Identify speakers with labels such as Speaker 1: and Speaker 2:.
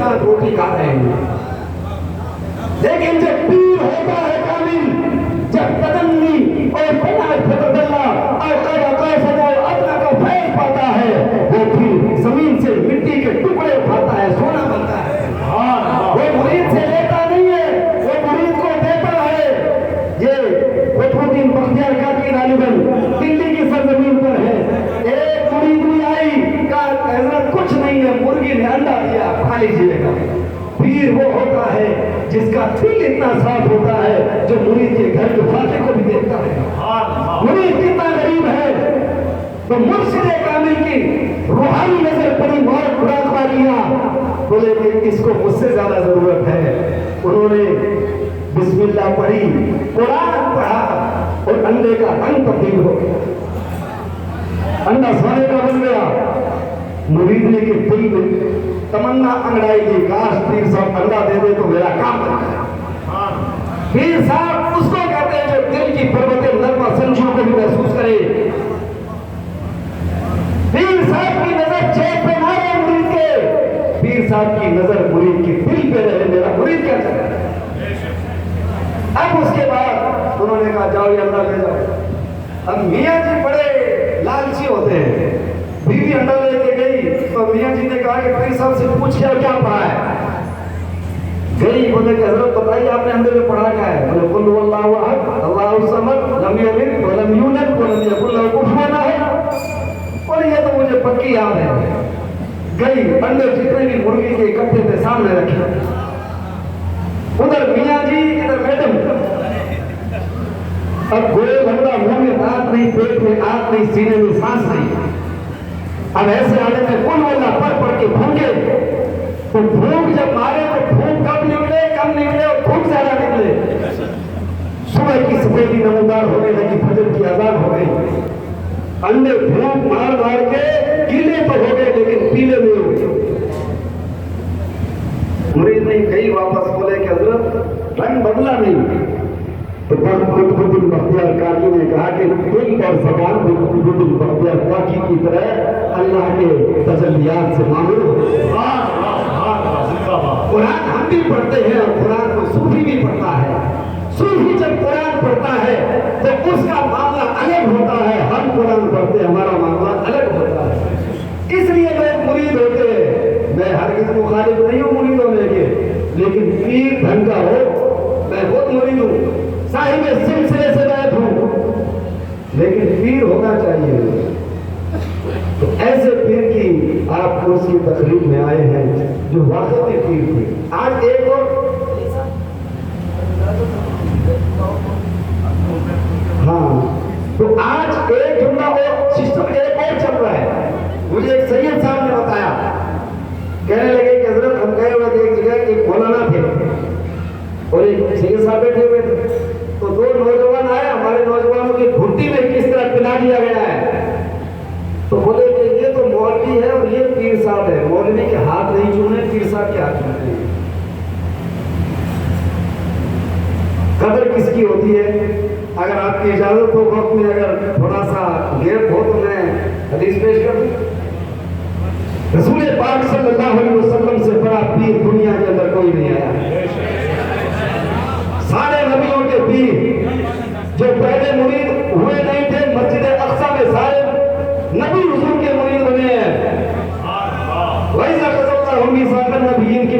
Speaker 1: साथ रोटी खा रहे हैं। लेकिन जब पीर होता है कामिल, जब तदन्नी और बना फतदल्ला और अपना का फैल पाता है, वो फिर जमीन से मिट्टी के टुकड़े उठाता है, सोना बनता है। वो मुरीद से लेता नहीं है, वो मुरीद को देता है। ये फतहुद्दीन बख्तियार काकी गालिबन दिल्ली की सरजमीन पर है। एक मुरीद भी आई, कहा हजरत कुछ नहीं है, मुर्गी ने अंडा दिया, खा लीजिएगा। पीर वो होता है जिसका दिल इतना साफ होता है, जो मुरीद के घर के फाते को भी देखता है। मुरीद कितना गरीब है, तो मुर्शिद कामिल की रूहानी नजर पड़ी, बहुत खुदा खुदा किया, बोले कि इसको मुझसे ज्यादा जरूरत है। उन्होंने बिस्मिल्लाह पढ़ी, कुरान पढ़ा और अंडे का रंग तब्दील हो गया, अंडा सोने का बन गया। मुरीद ने के दिल में तमन्ना अंगड़ाई दी, काश पीर साहब अंडा दे दे तो मेरा काम बन जाए। पीर साहब उसको कहते हैं जो दिल की पर्वते नरमा संजू को भी महसूस करे। पीर साहब की नजर चेक पे ना रहे मुरीद के, पीर साहब की नजर मुरीद के दिल पे रहे, मेरा मुरीद क्या कर रहा है। अब उसके बाद उन्होंने कहा जाओ ये अंडा ले जाओ। अब मियाँ जी बड़े लालची होते हैं, बीवी अंडा लेके गई तो मियाँ जी ने कहा कि पीर साहब से पूछ क्या पढ़ा है। गई, बोले कि हजरत बताइए आपने अंडे में पढ़ा क्या है। बोले कुल हुवल्लाहु अहद अल्लाहु समद लम यलिद व लम यूलद व लम यकुल लहू कुफुवन अहद। और ये तो मुझे पक्की याद है। गई, अंडे जितने भी मुर्गी के इकट्ठे थे सामने रखे, उधर मियाँ जी इधर मैडम। अब गोले घंटा मुंह में दांत नहीं, पेट में आग नहीं, सीने में सांस नहीं। अब ऐसे आने में कुल वाला पढ़ के भूखे, तो भूख जब मारे तो भूख कम निकले, कम निकले और भूख ज्यादा निकले। सुबह की सफेदी नमूदार होने लगी, फजर की अजान हो गई। अंडे भूख मार मार के गीले तो हो गए लेकिन पीले नहीं हो गए। मुरीद नहीं कहीं वापस बोले कि हजरत रंग बदला नहीं। तो फतहुद्दीन बख्तियार काकी ने कहा कि दिल और ज़बान फतहुद्दीन बख्तियार काकी की तरह अल्लाह के तजल्लियात से मांगो। कुरान हम भी पढ़ते हैं और कुरान को सूफी भी पढ़ता है। सूफी जब कुरान पढ़ता है तो उसका मामला अलग होता है, हम कुरान पढ़ते हमारा मामला अलग होता है। इसलिए लोग मुरीद होते हैं। मैं हर किसी मुखालिफ नहीं हूँ मुरीद होने के, लेकिन पीर ढंग का हो, मैं बहुत मुरीद हूँ, साहिब सिलसिले से बैठ हूँ, लेकिन पीर होना चाहिए। तो ऐसे पीर की आप कुर्सी तकरीब में आए हैं जो वाकई में पीर थे। आज एक और हाँ, तो आज एक जुमला और सिस्टम एक और चल रहा है। मुझे एक सैयद साहब ने बताया, कहने लगे कि हजरत हम गए हुए थे एक जगह, एक मौलाना थे और एक सैयद साहब बैठे हुए थे। तो दो नौजवान आए, हमारे नौजवानों की घुट्टी में किस तरह पिला दिया गया है। तो बोले कि ये तो मौलवी है और ये पीर साहब है। मौलवी के हाथ नहीं छूने, पीर साहब के हाथ छूते हैं। कदर किसकी होती है? अगर आपकी इजाजत हो वक्त में अगर थोड़ा सा गैप हो तो मैं हदीस पेश कर दूं। रसूल पाक सल्लल्लाहु अलैहि वसल्लम से बड़ा पीर दुनिया के अंदर कोई नहीं आया। सारे नबियों के पीर जो पहले मुरीद हुए नहीं थे, मस्जिद अक्सा में सारे नबी हुजूर के मुरीद बने हैं। वैसा कसौता होगी साकर नबीयीन की